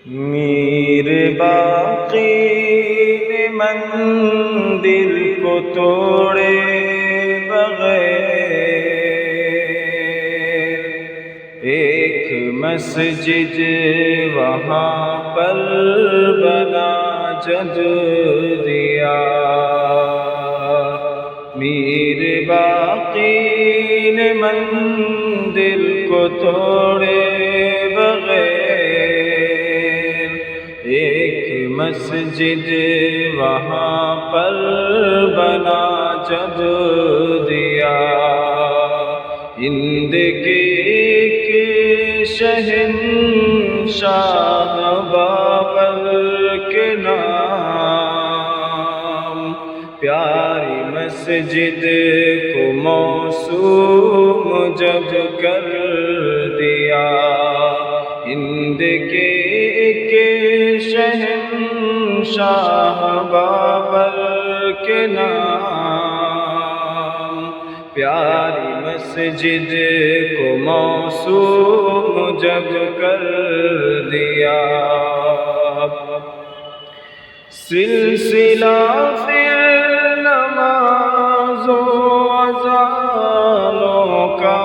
میر باقی نے مندر کو توڑے بغیر، ایک مسجد وہاں پر بنا جب دیا۔ میر باقی نے مندر کو توڑے بغیر، ایک مسجد وہاں پر بنا جب دیا۔ ہند کے ایک شہنشاہ بابر کے نام پیاری مسجد کو موسوم جب کر دیا۔ ہند کے ایک شہنشاہ بابر کے نام پیاری مسجد کو موسوم جب کر دیا۔ سلسلہ پھر نمازوں اذانوں کا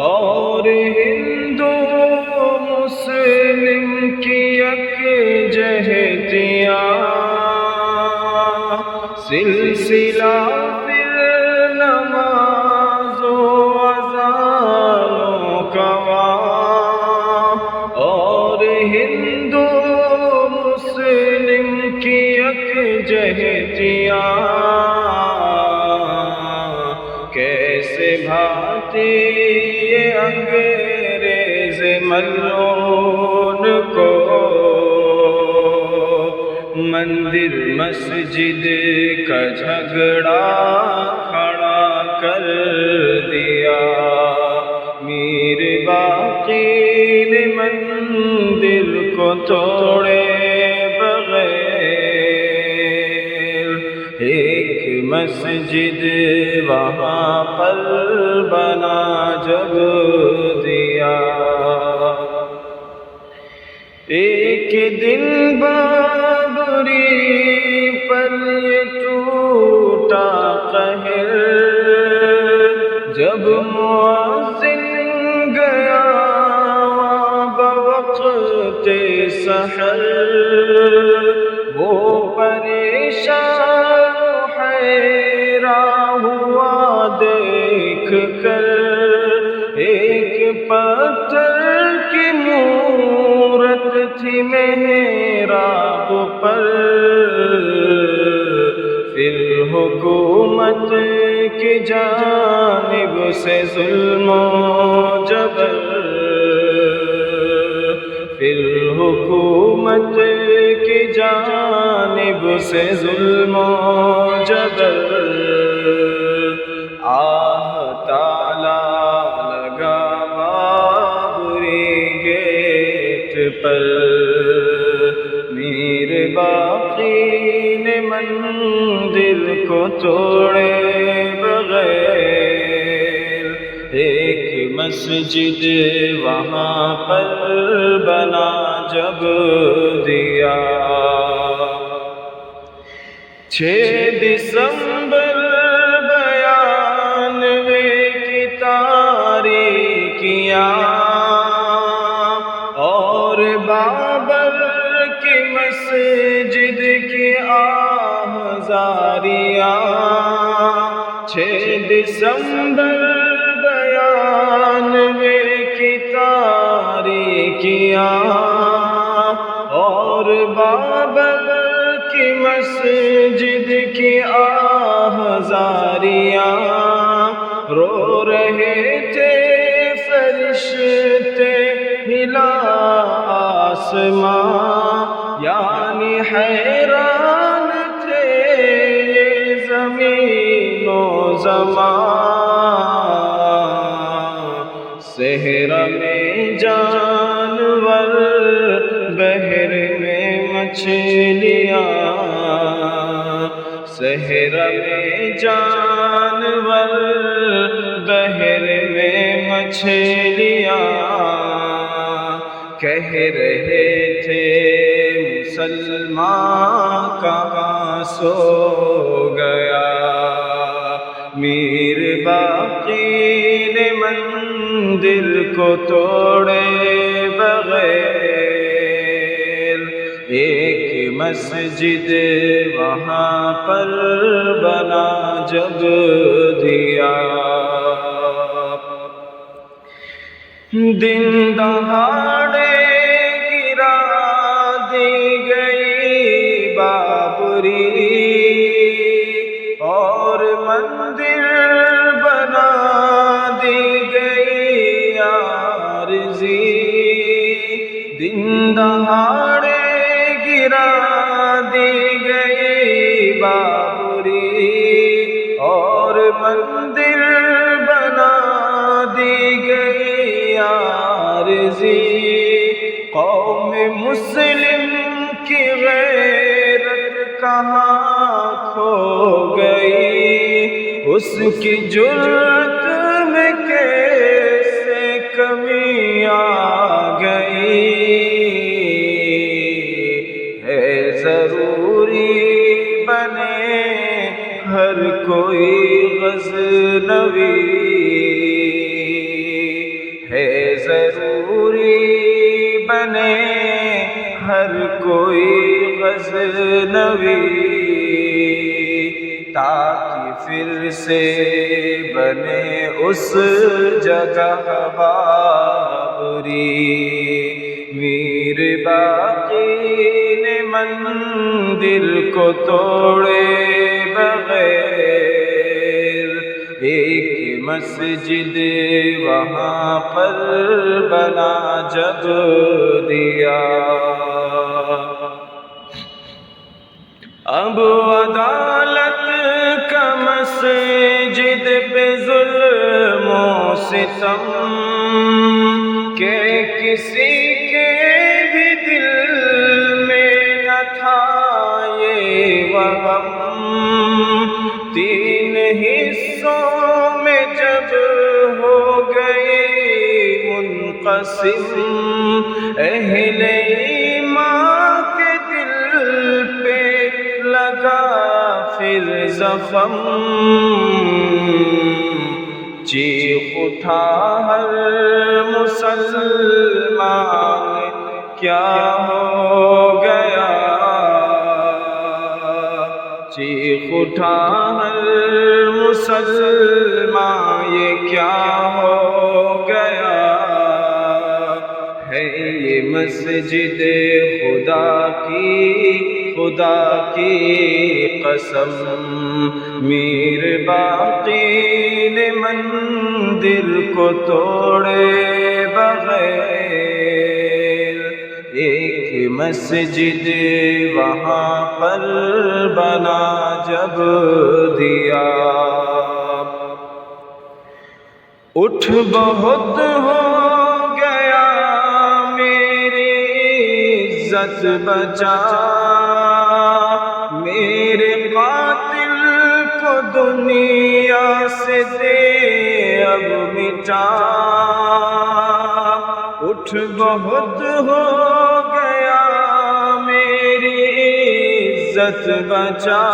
اور ہندو مسلم کی یکجہتیاں، سلسلہ پھر نمازوں اذانوں کا اور ہندو مسلم کی یکجہتیاں، کیسے بھاتی یہ انگریز ملعون کو مندر مسجد کا جھگڑا کھڑا کر دیا۔ میر باقی نے مندر کو توڑے بغیر، ایک مسجد وہاں پر بنا جب دیا۔ ایک دن بابری پر یہ ٹوٹا قہر، جب مؤذن گیا بوقت سحر، وہ پریشان حیران ہوا دیکھ کر ایک پتھر کی مورت تھی محراب پر، پھر حکومت کی جانب سے ظلم و جبر، پھر حکومت کی جانب سے ظلم و جبر، آہ تالا لگا بابری گیٹ پر۔ میر باقی نے مندر کو توڑے بغیر، ایک مسجد وہاں پر بنا جب دیا۔ 6 دسمبر 92 کی تاریکیاں اور بابر کی مسجد کی آہزاریاں، 6 دسمبر 92 کی تاریکیاں اور بابر کی مسجد کی آہزاریاں، رو رہے تھے فرشتے ہلا آسماں، یعنی حیران تھے یہ زمین و زمان۔ صحرا میں جانور، بحر میں مچھلیاں، صحرا میں جانور، بحر میں مچھلیاں، کہہ رہے تھے مسلمان کہاں سو گیا، میر باقی نے مندر کو توڑے بغیر، ایک مسجد وہاں پر بنا جب دیا، دن دہاڑے گرا دی گئی بابری، اور مندر بنا دی گئی عارضی، دن دہاڑے گرا دی گئی بابری، اور مندر بنا دی گئی عارضی، قوم مسلم کی غیرت کہاں کھو گئی، اس کی جرأت میں کیسے کمی آ گئی، ہے ضروری بنے ہر کوئی غزنوی، ہے ضروری بنے ہر کوئی غزنوی، تاکہ پھر سے بنے اس جگہ بابری، میر باقی نے مندر کو توڑے بغیر، ایک مسجد وہاں پر بنا جب دیا، اب عدالت کا مسجد پہ ظلم و ستم، کہ کسی کے بھی دل میں نہ تھا یہ وہم، تین حصوں میں جب ہو گئی منقسم، اہل ایمان کے دل پہ لگا پھر زخم، چیخ اٹھا ہر مسلمان کیا ہو گیا، چیخ اٹھا ہر مسلمان یہ کیا ہو گیا، ہے یہ مسجد خدا کی قسم، میر باقی نے مندر کو توڑے بغیر، ایک مسجد وہاں پر بنا جب دیا، اٹھ بہت ہو گیا میری عزت بچا، میرے قاتل کو دنیا سے دے اب مٹا، اٹھ بہت ہو گیا میری عزت بچا،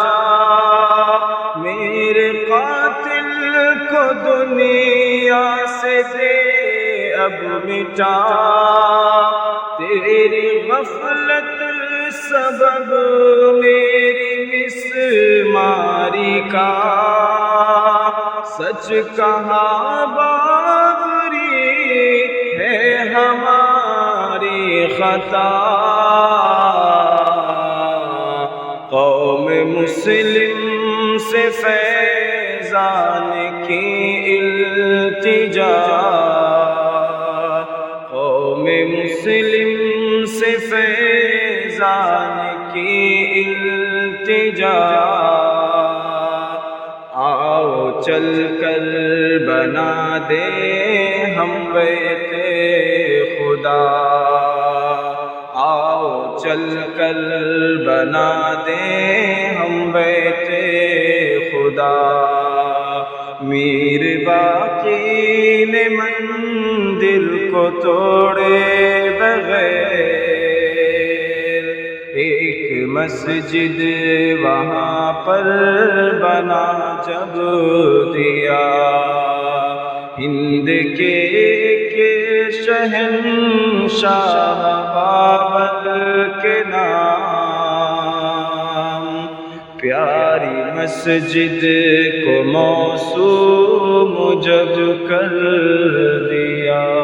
میرے قاتل کو دنیا سے دے اب مٹا، تیری غفلت سبب میری مسماری کا، سچ کہا بابری ہے ہماری خطا، قوم مسلم سے فیضان کی التجا، قوم مسلم سے فیضان کی التجا، آؤ چل کر بنا دے ہم بیت خدا، آؤ چل کر بنا دے ہم بیت خدا، میر باقی نے مندر کو توڑے بغیر، ایک مسجد وہاں پر بنا جب دیا، ہند کے شہنشاہ بابر کے نام، پیاری مسجد کو موسوم جب کر دیا۔